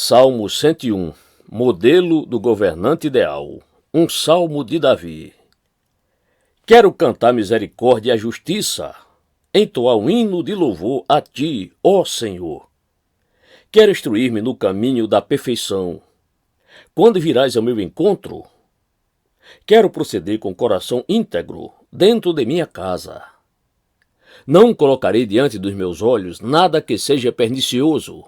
Salmo 101, modelo do governante ideal, um salmo de Davi. Quero cantar misericórdia e a justiça, entoar um hino de louvor a ti, ó Senhor. Quero instruir-me no caminho da perfeição. Quando virás ao meu encontro? Quero proceder com coração íntegro dentro de minha casa. Não colocarei diante dos meus olhos nada que seja pernicioso.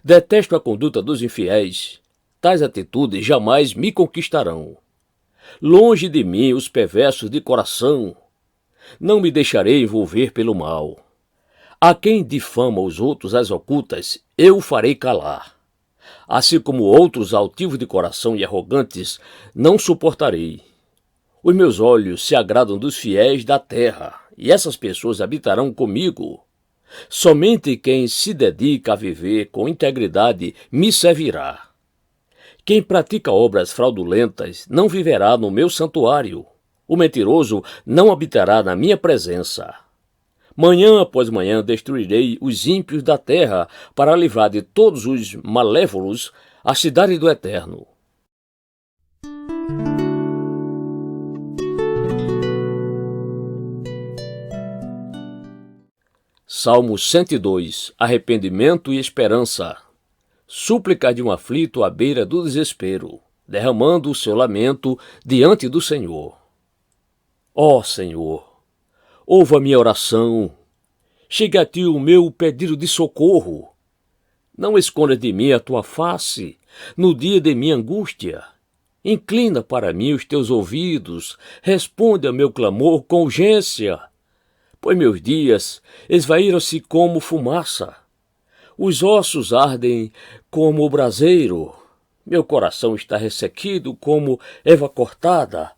Detesto a conduta dos infiéis. Tais atitudes jamais me conquistarão. Longe de mim os perversos de coração. Não me deixarei envolver pelo mal. A quem difama os outros às ocultas, eu o farei calar. Assim como outros altivos de coração e arrogantes, não suportarei. Os meus olhos se agradam dos fiéis da terra, e essas pessoas habitarão comigo. Somente quem se dedica a viver com integridade me servirá. Quem pratica obras fraudulentas não viverá no meu santuário. O mentiroso não habitará na minha presença. Manhã após manhã destruirei os ímpios da terra para livrar de todos os malévolos a cidade do Eterno. Salmo 102, arrependimento e esperança. Súplica de um aflito à beira do desespero, derramando o seu lamento diante do Senhor. Ó Senhor, ouve a minha oração. Chega a ti o meu pedido de socorro. Não escondas de mim a tua face no dia de minha angústia. Inclina para mim os teus ouvidos, responde ao meu clamor com urgência. Pois meus dias esvaíram-se como fumaça. Os ossos ardem como o braseiro. Meu coração está ressequido como erva cortada.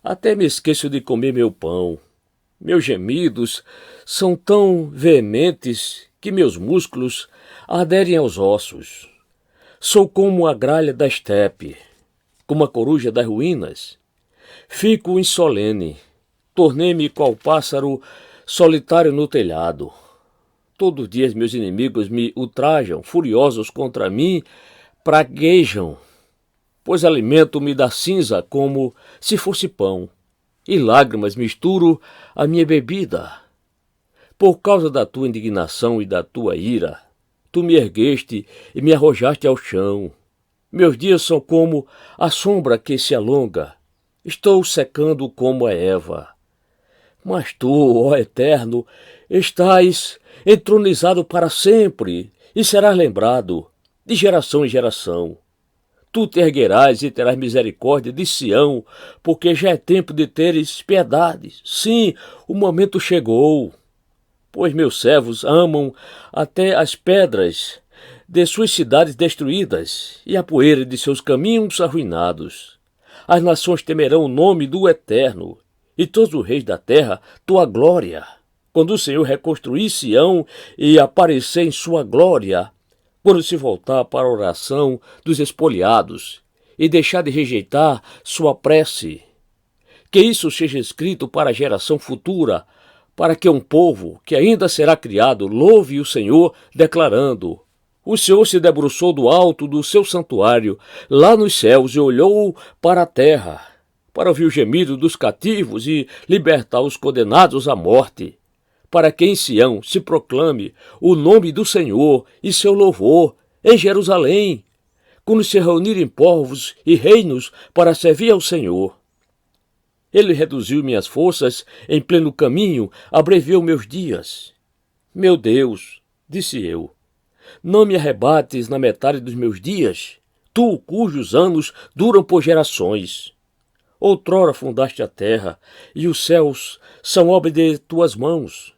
Até me esqueço de comer meu pão. Meus gemidos são tão veementes que meus músculos aderem aos ossos. Sou como a gralha da estepe, como a coruja das ruínas. Fico insolene, tornei-me qual pássaro solitário no telhado. Todos os dias meus inimigos me ultrajam, furiosos contra mim, praguejam, pois alimento-me da cinza como se fosse pão, e lágrimas misturo a minha bebida. Por causa da tua indignação e da tua ira, tu me ergueste e me arrojaste ao chão. Meus dias são como a sombra que se alonga, estou secando como a erva. Mas tu, ó Eterno, estás entronizado para sempre e serás lembrado de geração em geração. Tu te erguerás e terás misericórdia de Sião, porque já é tempo de teres piedade. Sim, o momento chegou, pois meus servos amam até as pedras de suas cidades destruídas e a poeira de seus caminhos arruinados. As nações temerão o nome do Eterno, e todos os reis da terra tua glória. Quando o Senhor reconstruir Sião e aparecer em sua glória, quando se voltar para a oração dos espoliados e deixar de rejeitar sua prece. Que isso seja escrito para a geração futura, para que um povo que ainda será criado louve o Senhor, declarando: o Senhor se debruçou do alto do seu santuário, lá nos céus, e olhou para a terra, para ouvir o gemido dos cativos e libertar os condenados à morte, para que em Sião se proclame o nome do Senhor e seu louvor em Jerusalém, quando se reunirem povos e reinos para servir ao Senhor. Ele reduziu minhas forças em pleno caminho, abreviou meus dias. Meu Deus, disse eu, não me arrebates na metade dos meus dias, tu cujos anos duram por gerações. Outrora fundaste a terra, e os céus são obra de tuas mãos.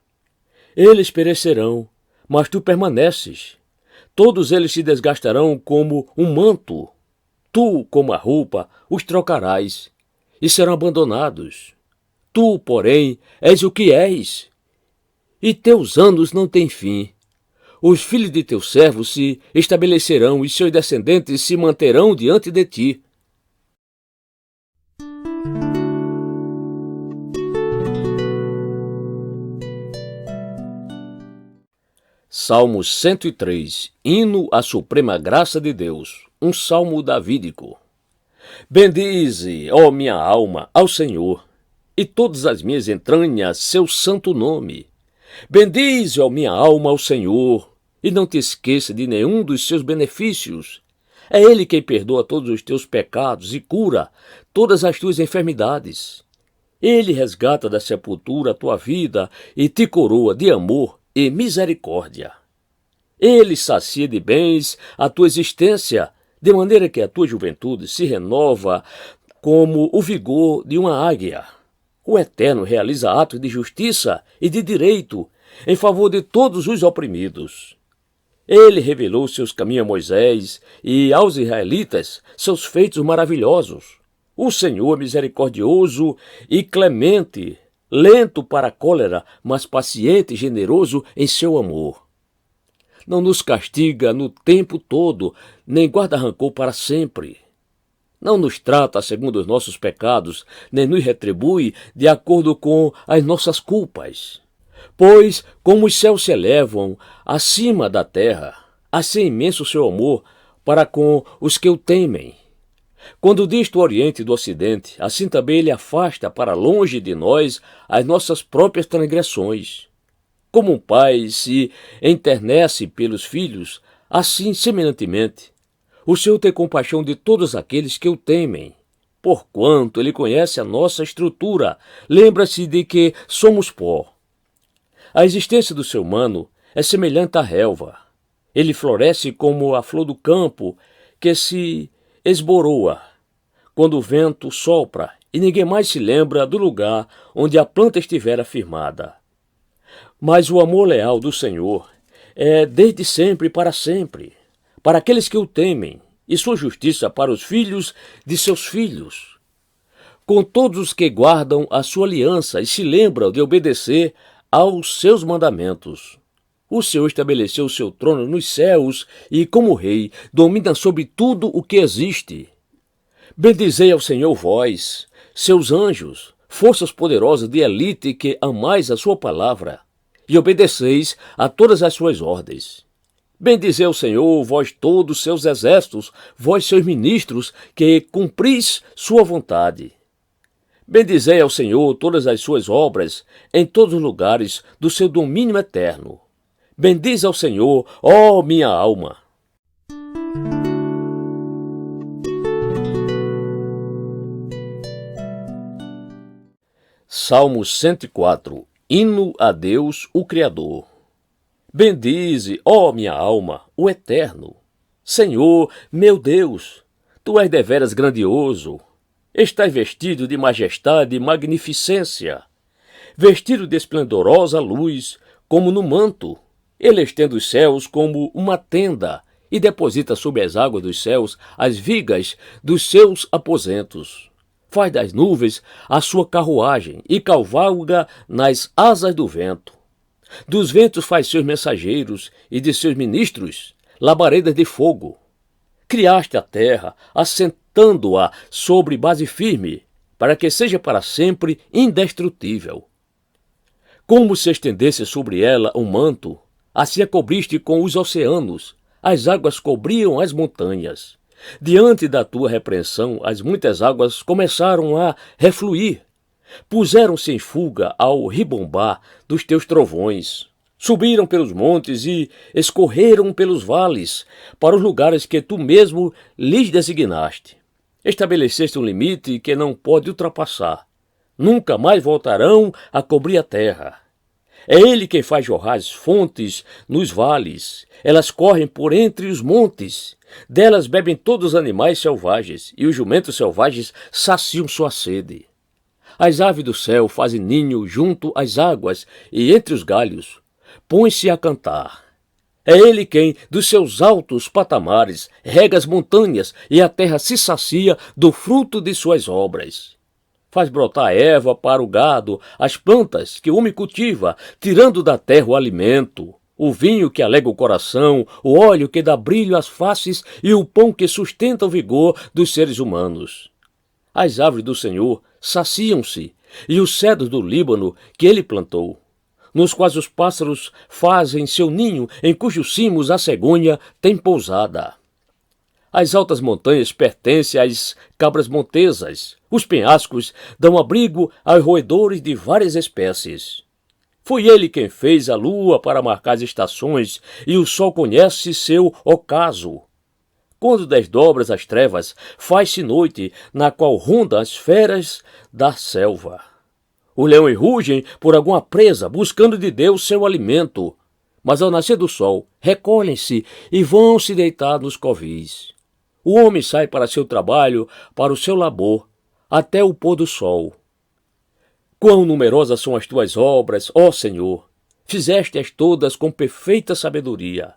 Eles perecerão, mas tu permaneces. Todos eles se desgastarão como um manto. Tu, como a roupa, os trocarás, e serão abandonados. Tu, porém, és o que és, e teus anos não têm fim. Os filhos de teus servos se estabelecerão, e seus descendentes se manterão diante de ti. Salmo 103, hino à suprema graça de Deus, um salmo davídico. Bendize, ó minha alma, ao Senhor, e todas as minhas entranhas seu santo nome. Bendize, ó minha alma, ao Senhor, e não te esqueça de nenhum dos seus benefícios. É Ele quem perdoa todos os teus pecados e cura todas as tuas enfermidades. Ele resgata da sepultura a tua vida e te coroa de amor e misericórdia. Ele sacia de bens a tua existência, de maneira que a tua juventude se renova como o vigor de uma águia. O Eterno realiza atos de justiça e de direito em favor de todos os oprimidos. Ele revelou seus caminhos a Moisés e aos israelitas seus feitos maravilhosos. O Senhor é misericordioso e clemente, lento para a cólera, mas paciente e generoso em seu amor. Não nos castiga no tempo todo, nem guarda rancor para sempre. Não nos trata segundo os nossos pecados, nem nos retribui de acordo com as nossas culpas. Pois, como os céus se elevam acima da terra, assim é imenso o seu amor para com os que o temem. Quando dista o Oriente do Ocidente, assim também ele afasta para longe de nós as nossas próprias transgressões. Como um pai se enternece pelos filhos, assim, semelhantemente, o Senhor tem compaixão de todos aqueles que o temem. Porquanto ele conhece a nossa estrutura, lembra-se de que somos pó. A existência do ser humano é semelhante à relva. Ele floresce como a flor do campo que se esboroa quando o vento sopra e ninguém mais se lembra do lugar onde a planta estivera firmada. Mas o amor leal do Senhor é desde sempre e para sempre, para aqueles que o temem, e sua justiça para os filhos de seus filhos, com todos os que guardam a sua aliança e se lembram de obedecer aos seus mandamentos. O Senhor estabeleceu o seu trono nos céus e, como rei, domina sobre tudo o que existe. Bendizei ao Senhor vós, seus anjos, forças poderosas de elite que amais a sua palavra e obedeceis a todas as suas ordens. Bendizei ao Senhor, vós todos seus exércitos, vós seus ministros, que cumpris sua vontade. Bendizei ao Senhor todas as suas obras em todos os lugares do seu domínio eterno. Bendize ao Senhor, ó minha alma. Salmo 104, hino a Deus, o Criador. Bendize, ó minha alma, o Eterno. Senhor, meu Deus, tu és deveras grandioso. Estás vestido de majestade e magnificência, vestido de esplendorosa luz, como no manto. Ele estende os céus como uma tenda e deposita sob as águas dos céus as vigas dos seus aposentos. Faz das nuvens a sua carruagem e cavalga nas asas do vento. Dos ventos faz seus mensageiros e de seus ministros labaredas de fogo. Criaste a terra, assentando-a sobre base firme, para que seja para sempre indestrutível. Como se estendesse sobre ela um manto, assim a cobriste com os oceanos, as águas cobriam as montanhas. Diante da tua repreensão, as muitas águas começaram a refluir. Puseram-se em fuga ao ribombar dos teus trovões. Subiram pelos montes e escorreram pelos vales, para os lugares que tu mesmo lhes designaste. Estabeleceste um limite que não pode ultrapassar. Nunca mais voltarão a cobrir a terra. É ele quem faz jorrar as fontes nos vales. Elas correm por entre os montes. Delas bebem todos os animais selvagens, e os jumentos selvagens saciam sua sede. As aves do céu fazem ninho junto às águas, e entre os galhos põe-se a cantar. É ele quem, dos seus altos patamares, rega as montanhas, e a terra se sacia do fruto de suas obras. Faz brotar a erva para o gado, as plantas que o homem cultiva, tirando da terra o alimento, o vinho que alegra o coração, o óleo que dá brilho às faces e o pão que sustenta o vigor dos seres humanos. As árvores do Senhor saciam-se, e os cedros do Líbano que ele plantou. nos quais os pássaros fazem seu ninho, em cujos cimos a cegonha tem pousada. As altas montanhas pertencem às cabras montesas. Os penhascos dão abrigo aos roedores de várias espécies. Foi ele quem fez a lua para marcar as estações, e o sol conhece seu ocaso. Quando desdobras as trevas, faz-se noite, na qual rondam as feras da selva. Os leões rugem por alguma presa, buscando de Deus seu alimento. Mas ao nascer do sol, recolhem-se e vão se deitar nos covis. O homem sai para seu trabalho, para o seu labor, até o pôr do sol. Quão numerosas são as tuas obras, ó Senhor! Fizeste-as todas com perfeita sabedoria.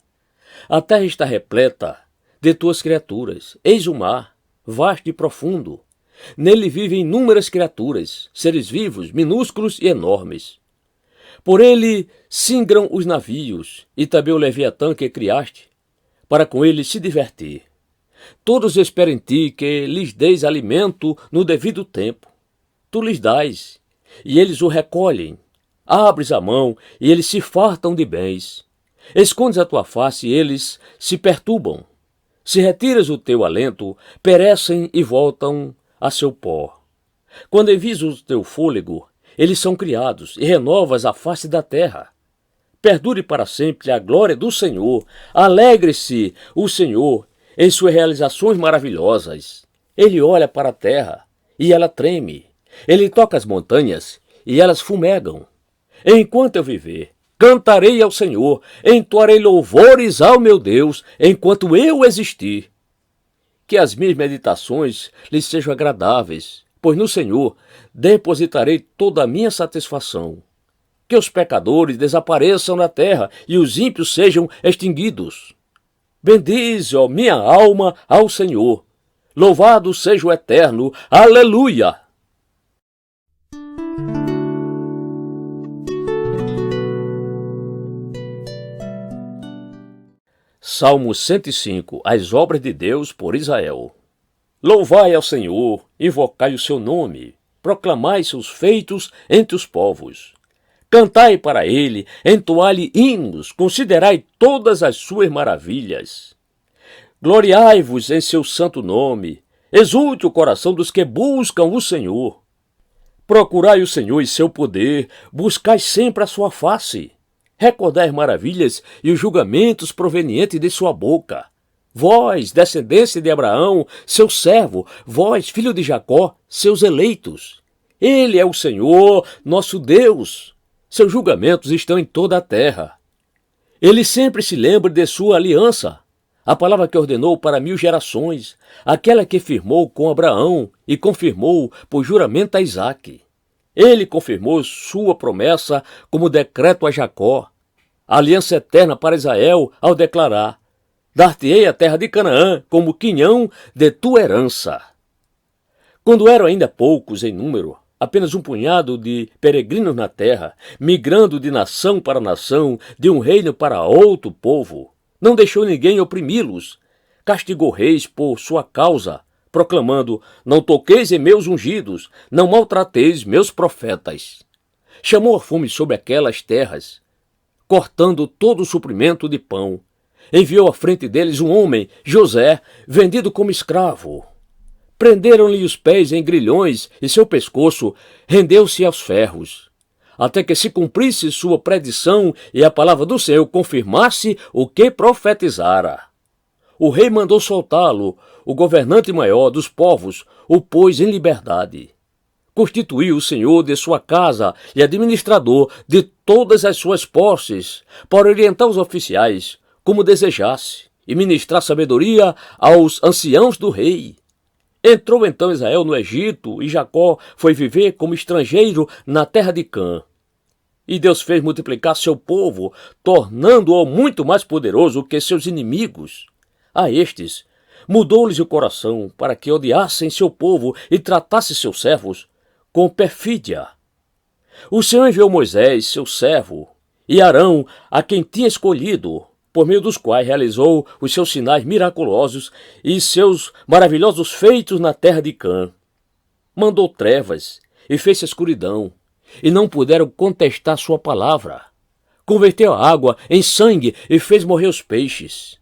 A terra está repleta de tuas criaturas. Eis o mar, vasto e profundo. Nele vivem inúmeras criaturas, seres vivos, minúsculos e enormes. Por ele singram os navios, e também o Leviatã que criaste, para com ele se divertir. Todos esperam em ti que lhes deis alimento no devido tempo. Tu lhes dás, e eles o recolhem. Abres a mão, e eles se fartam de bens. Escondes a tua face, e eles se perturbam. Se retiras o teu alento, perecem e voltam a seu pó. Quando envias o teu fôlego, eles são criados, e renovas a face da terra. Perdure para sempre a glória do Senhor. Alegre-se o Senhor em suas realizações maravilhosas. Ele olha para a terra, e ela treme. Ele toca as montanhas, e elas fumegam. Enquanto eu viver, cantarei ao Senhor, entoarei louvores ao meu Deus, enquanto eu existir. Que as minhas meditações lhes sejam agradáveis, pois no Senhor depositarei toda a minha satisfação. Que os pecadores desapareçam na terra e os ímpios sejam extinguidos. Bendize, ó minha alma, ao Senhor. Louvado seja o Eterno. Aleluia! Salmo 105. As obras de Deus por Israel. Louvai ao Senhor, invocai o seu nome, proclamai seus feitos entre os povos. Cantai para ele, entoai-lhe hinos, considerai todas as suas maravilhas. Gloriai-vos em seu santo nome, exulte o coração dos que buscam o Senhor. Procurai o Senhor e seu poder, buscai sempre a sua face. Recordai as maravilhas e os julgamentos provenientes de sua boca. Vós, descendência de Abraão, seu servo, vós, filho de Jacó, seus eleitos. Ele é o Senhor, nosso Deus. Seus julgamentos estão em toda a terra. Ele sempre se lembra de sua aliança, a palavra que ordenou para 1000 gerações, aquela que firmou com Abraão e confirmou por juramento a Isaque. Ele confirmou sua promessa como decreto a Jacó, a aliança eterna para Israel ao declarar: dar-te-ei a terra de Canaã como quinhão de tua herança. Quando eram ainda poucos em número, apenas um punhado de peregrinos na terra, migrando de nação para nação, de um reino para outro povo, não deixou ninguém oprimi-los, castigou reis por sua causa, proclamando: não toqueis em meus ungidos, não maltrateis meus profetas. Chamou a fome sobre aquelas terras, cortando todo o suprimento de pão. Enviou à frente deles um homem, José, vendido como escravo. Prenderam-lhe os pés em grilhões e seu pescoço rendeu-se aos ferros, até que se cumprisse sua predição e a palavra do Senhor confirmasse o que profetizara. O rei mandou soltá-lo, o governante maior dos povos o pôs em liberdade. Constituiu o senhor de sua casa e administrador de todas as suas posses, para orientar os oficiais como desejasse e ministrar sabedoria aos anciãos do rei. Entrou então Israel no Egito, e Jacó foi viver como estrangeiro na terra de Cã. E Deus fez multiplicar seu povo, tornando-o muito mais poderoso que seus inimigos. A estes mudou-lhes o coração, para que odiassem seu povo e tratassem seus servos com perfídia. O Senhor enviou Moisés, seu servo, e Arão, a quem tinha escolhido, por meio dos quais realizou os seus sinais miraculosos e seus maravilhosos feitos na terra de Cã. Mandou trevas e fez escuridão, e não puderam contestar sua palavra. converteu a água em sangue e fez morrer os peixes.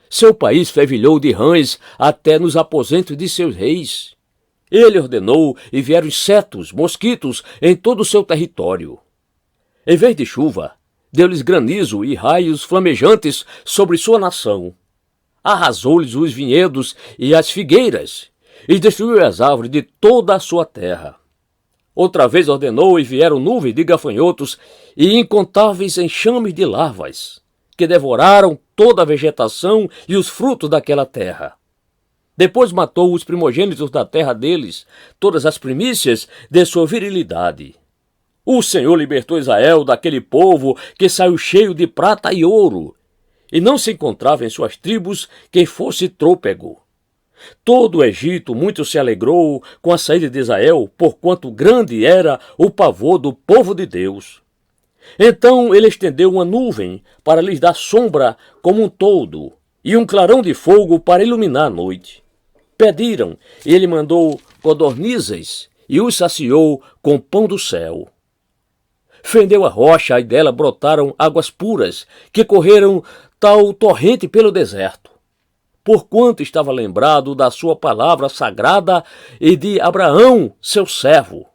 Seu país fervilhou de rãs até nos aposentos de seus reis. Ele ordenou e vieram insetos, mosquitos em todo o seu território. Em vez de chuva, deu-lhes granizo e raios flamejantes sobre sua nação. Arrasou-lhes os vinhedos e as figueiras, e destruiu as árvores de toda a sua terra. Outra vez ordenou e vieram nuvens de gafanhotos e incontáveis enxames de larvas, que devoraram toda a vegetação e os frutos daquela terra. Depois matou os primogênitos da terra deles, todas as primícias de sua virilidade. O Senhor libertou Israel daquele povo que saiu cheio de prata e ouro, e não se encontrava em suas tribos quem fosse trôpego. Todo o Egito muito se alegrou com a saída de Israel, porquanto grande era o pavor do povo de Deus. Então ele estendeu uma nuvem para lhes dar sombra como um toldo, e um clarão de fogo para iluminar a noite. Pediram, e ele mandou codornizes, e os saciou com pão do céu. Fendeu a rocha, e dela brotaram águas puras, que correram tal torrente pelo deserto. Porquanto estava lembrado da sua palavra sagrada e de Abraão, seu servo.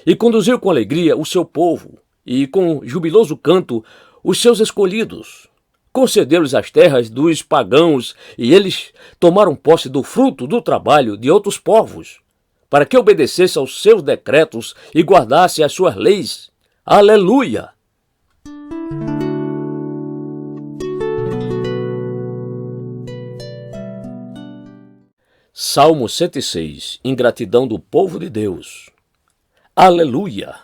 E conduziu com alegria o seu povo, e com jubiloso canto os seus escolhidos. Concedeu-lhes as terras dos pagãos, e eles tomaram posse do fruto do trabalho de outros povos, para que obedecesse aos seus decretos e guardasse as suas leis. Aleluia! Salmo 106. Ingratidão do povo de Deus. Aleluia!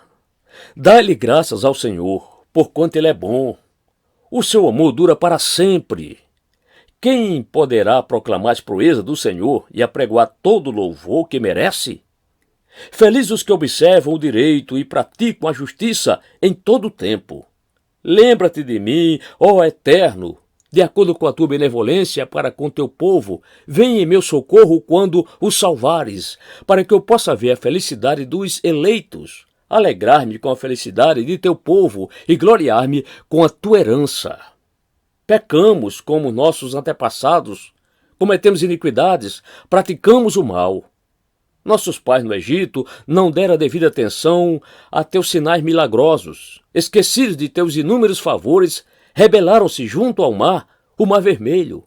Dá-lhe graças ao Senhor, porquanto Ele é bom. O seu amor dura para sempre. Quem poderá proclamar as proezas do Senhor e apregoar todo o louvor que merece? Felizes os que observam o direito e praticam a justiça em todo o tempo. Lembra-te de mim, ó Eterno, de acordo com a tua benevolência para com teu povo. Vem em meu socorro quando o salvares, para que eu possa ver a felicidade dos eleitos, alegrar-me com a felicidade de teu povo e gloriar-me com a tua herança. Pecamos como nossos antepassados, cometemos iniquidades, praticamos o mal. Nossos pais no Egito não deram a devida atenção a teus sinais milagrosos. Esquecidos de teus inúmeros favores, rebelaram-se junto ao mar, o Mar Vermelho.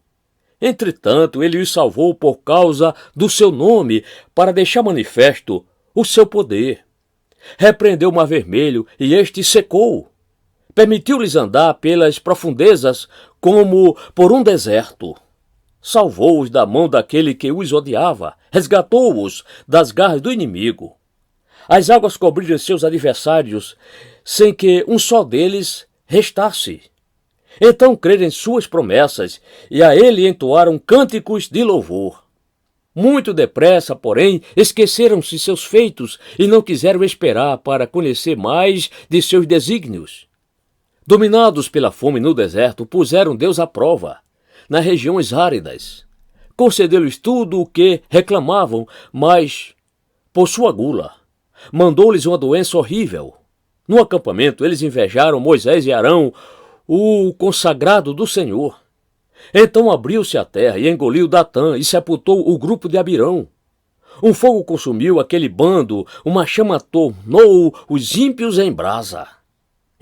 Entretanto, ele os salvou por causa do seu nome, para deixar manifesto o seu poder. Repreendeu o Mar Vermelho, e este secou. Permitiu-lhes andar pelas profundezas como por um deserto. Salvou-os da mão daquele que os odiava, resgatou-os das garras do inimigo. As águas cobriram seus adversários, sem que um só deles restasse. Então creram em suas promessas, e a ele entoaram cânticos de louvor. Muito depressa, porém, esqueceram-se seus feitos, e não quiseram esperar para conhecer mais de seus desígnios. Dominados pela fome no deserto, puseram Deus à prova, nas regiões áridas. Concedeu-lhes tudo o que reclamavam, mas, por sua gula, mandou-lhes uma doença horrível. No acampamento, eles invejaram Moisés e Arão, o consagrado do Senhor. Então abriu-se a terra e engoliu Datã e sepultou o grupo de Abirão. Um fogo consumiu aquele bando, uma chama tornou os ímpios em brasa.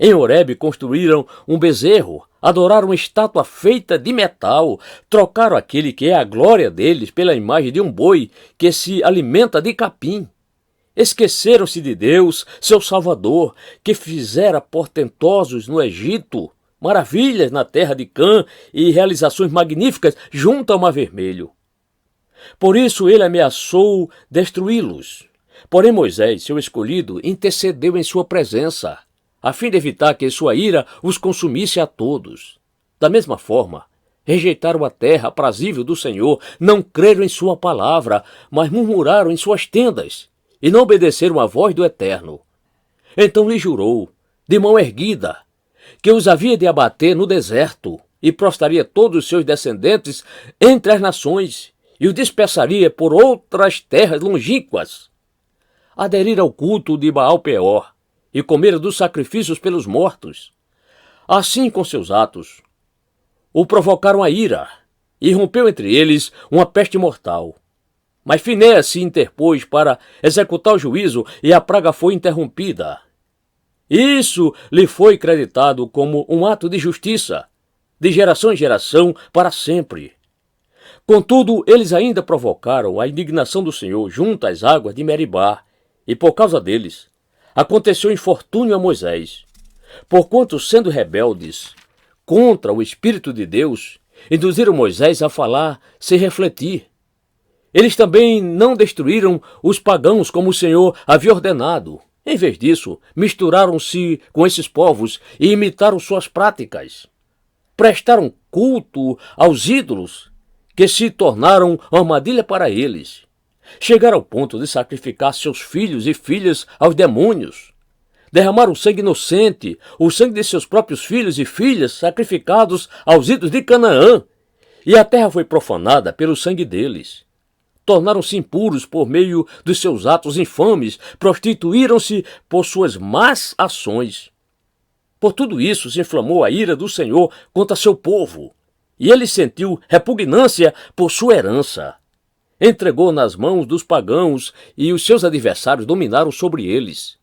Em Horebe construíram um bezerro, adoraram uma estátua feita de metal, trocaram aquele que é a glória deles pela imagem de um boi que se alimenta de capim. Esqueceram-se de Deus, seu Salvador, que fizera portentosos no Egito, maravilhas na terra de Cã e realizações magníficas junto ao Mar Vermelho. Por isso ele ameaçou destruí-los. Porém Moisés, seu escolhido, intercedeu em sua presença, a fim de evitar que sua ira os consumisse a todos. Da mesma forma, rejeitaram a terra aprazível do Senhor, não creram em sua palavra, mas murmuraram em suas tendas, e não obedeceram à voz do Eterno. Então lhe jurou, de mão erguida, que os havia de abater no deserto, e prostraria todos os seus descendentes entre as nações, e os dispersaria por outras terras longínquas. Aderiram ao culto de Baal-Peor, e comeram dos sacrifícios pelos mortos. Assim, com seus atos, o provocaram a ira, e rompeu entre eles uma peste mortal. Mas Finéias se interpôs para executar o juízo, e a praga foi interrompida. Isso lhe foi creditado como um ato de justiça, de geração em geração, para sempre. Contudo, eles ainda provocaram a indignação do Senhor junto às águas de Meribá, e por causa deles, aconteceu infortúnio a Moisés, porquanto, sendo rebeldes contra o Espírito de Deus, induziram Moisés a falar sem refletir. Eles também não destruíram os pagãos como o Senhor havia ordenado. Em vez disso, misturaram-se com esses povos e imitaram suas práticas. Prestaram culto aos ídolos, que se tornaram armadilha para eles. Chegaram ao ponto de sacrificar seus filhos e filhas aos demônios. Derramaram sangue inocente, o sangue de seus próprios filhos e filhas sacrificados aos ídolos de Canaã. E a terra foi profanada pelo sangue deles. Tornaram-se impuros por meio dos seus atos infames, prostituíram-se por suas más ações. Por tudo isso se inflamou a ira do Senhor contra seu povo, e ele sentiu repugnância por sua herança. Entregou nas mãos dos pagãos, e os seus adversários dominaram sobre eles.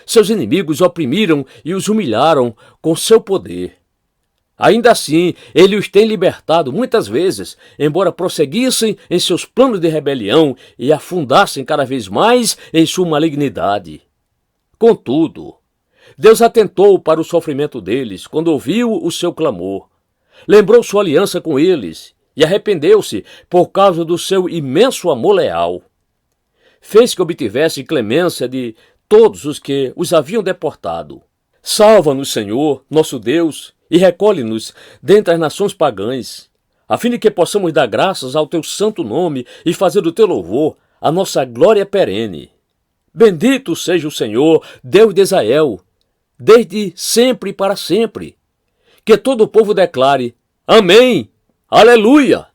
Seus inimigos oprimiram e os humilharam com seu poder. Ainda assim, ele os tem libertado muitas vezes, embora prosseguissem em seus planos de rebelião e afundassem cada vez mais em sua malignidade. Contudo, Deus atentou para o sofrimento deles quando ouviu o seu clamor. Lembrou sua aliança com eles e arrependeu-se por causa do seu imenso amor leal. Fez que obtivesse clemência de todos os que os haviam deportado. Salva-nos, Senhor, nosso Deus, e recolhe-nos dentre as nações pagãs, a fim de que possamos dar graças ao teu santo nome e fazer do teu louvor a nossa glória perene. Bendito seja o Senhor, Deus de Israel, desde sempre e para sempre. Que todo o povo declare: Amém, Aleluia!